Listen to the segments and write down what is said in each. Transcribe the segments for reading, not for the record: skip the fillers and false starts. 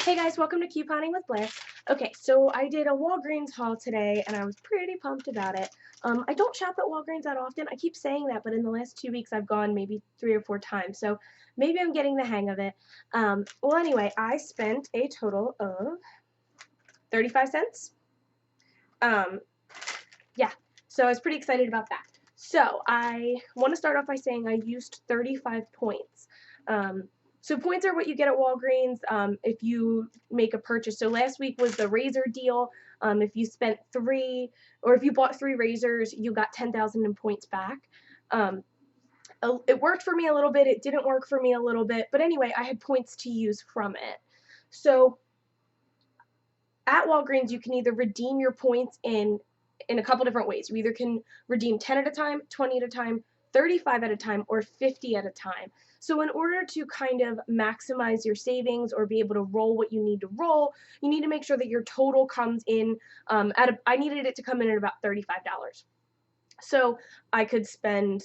Hey guys, welcome to Couponing with Blaire. Okay, so I did a Walgreens haul today and I was pretty pumped about it. I don't shop at Walgreens that often. I keep saying that, but in the last 2 weeks I've gone maybe 3 or 4 times, so maybe I'm getting the hang of it. Well, anyway, I spent a total of 35 cents. Um, yeah, so I was pretty excited about that. So I want to start off by saying I used 35 points. So points are what you get at Walgreens if you make a purchase. So last week was the razor deal. If you spent if you bought 3 razors, you got 10,000 in points back. It worked for me a little bit. It didn't work for me a little bit. But anyway, I had points to use from it. So at Walgreens, you can either redeem your points in a couple different ways. You either can redeem 10 at a time, 20 at a time, 35 at a time, or 50 at a time. So in order to kind of maximize your savings or be able to roll what you need to roll, you need to make sure that your total comes in I needed it to come in at about $35. So I could spend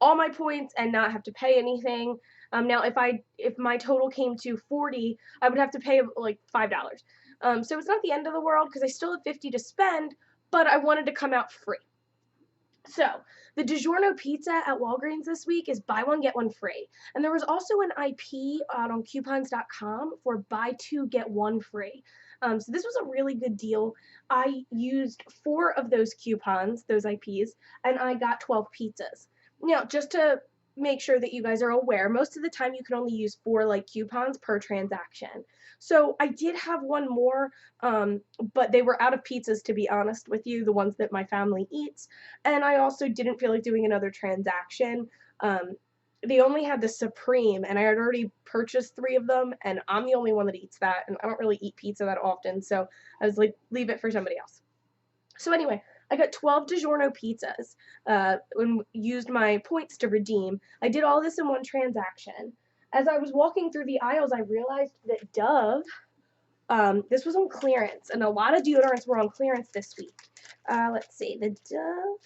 all my points and not have to pay anything. Now, if my total came to 40, I would have to pay like $5. So it's not the end of the world because I still have 50 to spend, but I wanted to come out free. So the DiGiorno pizza at Walgreens this week is buy one, get one free. And there was also an IP out on coupons.com for buy two, get one free. So this was a really good deal. I used 4 of those coupons, those IPs, and I got 12 pizzas. Now, just to make sure that you guys are aware, most of the time you can only use 4 like coupons per transaction. So I did have one more, but they were out of pizzas, to be honest with you, the ones that my family eats. And I also didn't feel like doing another transaction. They only had the Supreme, and I had already purchased 3 of them, and I'm the only one that eats that, and I don't really eat pizza that often, so I was like, leave it for somebody else. So anyway, I got 12 DiGiorno pizzas and used my points to redeem. I did all this in one transaction. As I was walking through the aisles, I realized that Dove, this was on clearance, and a lot of deodorants were on clearance this week. Let's see, the Dove,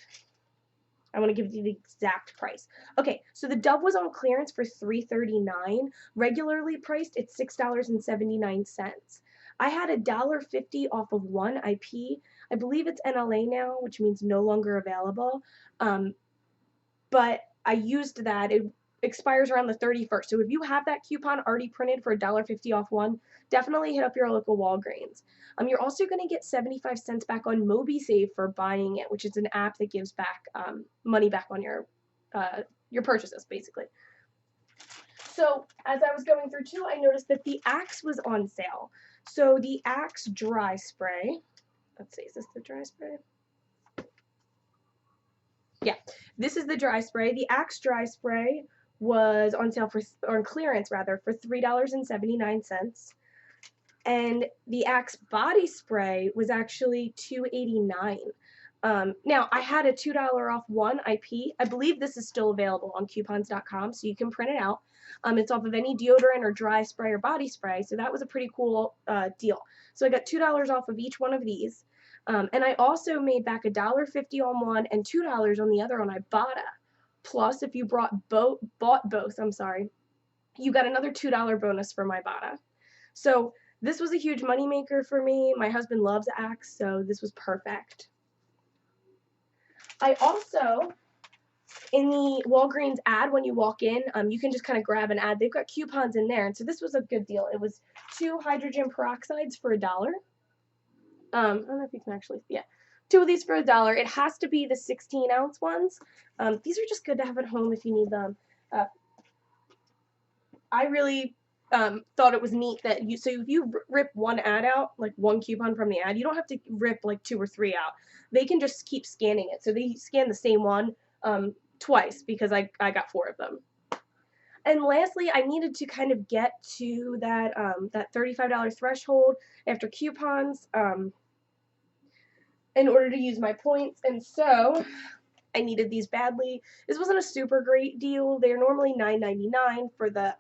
I want to give you the exact price. Okay, so the Dove was on clearance for $3.39. Regularly priced, it's $6.79. I had $1.50 off of one IP. I believe it's NLA now, which means no longer available. But I used that. It expires around the 31st. So if you have that coupon already printed for $1.50 off one, definitely hit up your local Walgreens. You're also going to get 75 cents back on MobiSave for buying it, which is an app that gives back money back on your purchases, basically. So as I was going through too, I noticed that the Axe was on sale. So the Axe dry spray, let's see, is this the dry spray? Yeah, this is the dry spray. The Axe dry spray was on sale or on clearance rather, for $3.79. And the Axe body spray was actually $2.89. Now, I had a $2 off one IP. I believe this is still available on coupons.com, so you can print it out. It's off of any deodorant or dry spray or body spray, so that was a pretty cool deal. So I got $2 off of each one of these. And I also made back $1.50 on one and $2 on the other on ibotta. Plus, if you bought both, you got another $2 bonus for ibotta. So this was a huge moneymaker for me. My husband loves Axe, so this was perfect. I also, in the Walgreens ad, when you walk in, you can just kind of grab an ad. They've got coupons in there, and so this was a good deal. It was 2 hydrogen peroxides for $1. I don't know if you can actually, yeah. 2 of these for $1. It has to be the 16-ounce ones. These are just good to have at home if you need them. I really thought it was neat that so if you rip one ad out, like one coupon from the ad, you don't have to rip like 2 or 3 out. They can just keep scanning it. So they scan the same one twice because I got 4 of them. And lastly, I needed to kind of get to that that $35 threshold after coupons in order to use my points, and so I needed these badly. This wasn't a super great deal. They're normally $9.99 for the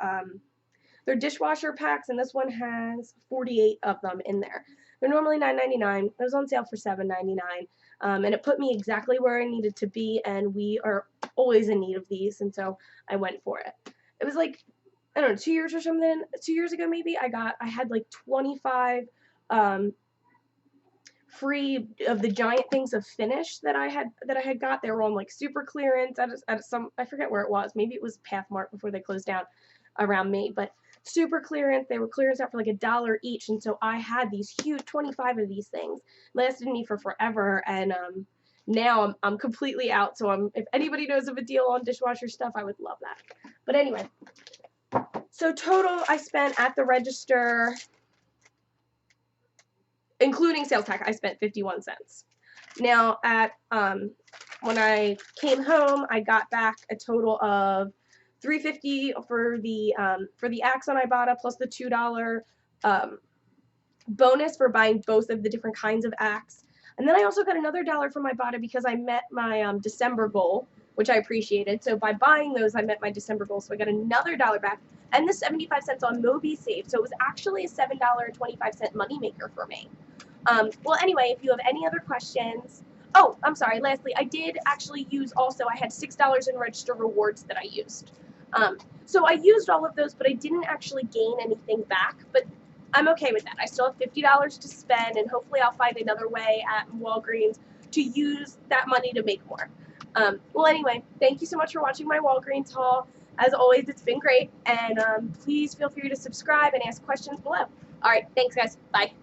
they're dishwasher packs, and this one has 48 of them in there. They're normally $9.99. It was on sale for $7.99, and it put me exactly where I needed to be, and we are always in need of these, and so I went for it. It was like I don't know, 2 years or something, 2 years ago maybe, I had like 25 free of the giant things of Finish that I had got. They were on like super clearance at some, I forget where it was. Maybe it was Pathmark before they closed down around me, but super clearance. They were clearance out for like $1 each, and so I had these huge 25 of these things. Lasted me for forever, and now I'm completely out. So if anybody knows of a deal on dishwasher stuff, I would love that. But anyway, so total I spent at the register, including sales tax, I spent 51 cents. Now when I came home, I got back a total of $3.50 for the axe on Ibotta, plus the $2 bonus for buying both of the different kinds of axe. And then I also got another $1 from Ibotta because I met my December goal, which I appreciated. So by buying those, I met my December goal. So I got another $1 back, and the 75 cents on MobiSave. So it was actually a $7.25 moneymaker for me. Well, anyway, if you have any other questions, oh, I'm sorry, lastly, I did actually use also, I had $6 in register rewards that I used. So I used all of those, but I didn't actually gain anything back, but I'm okay with that. I still have $50 to spend, and hopefully I'll find another way at Walgreens to use that money to make more. Well, anyway, thank you so much for watching my Walgreens haul. As always, it's been great, and please feel free to subscribe and ask questions below. All right, thanks, guys. Bye.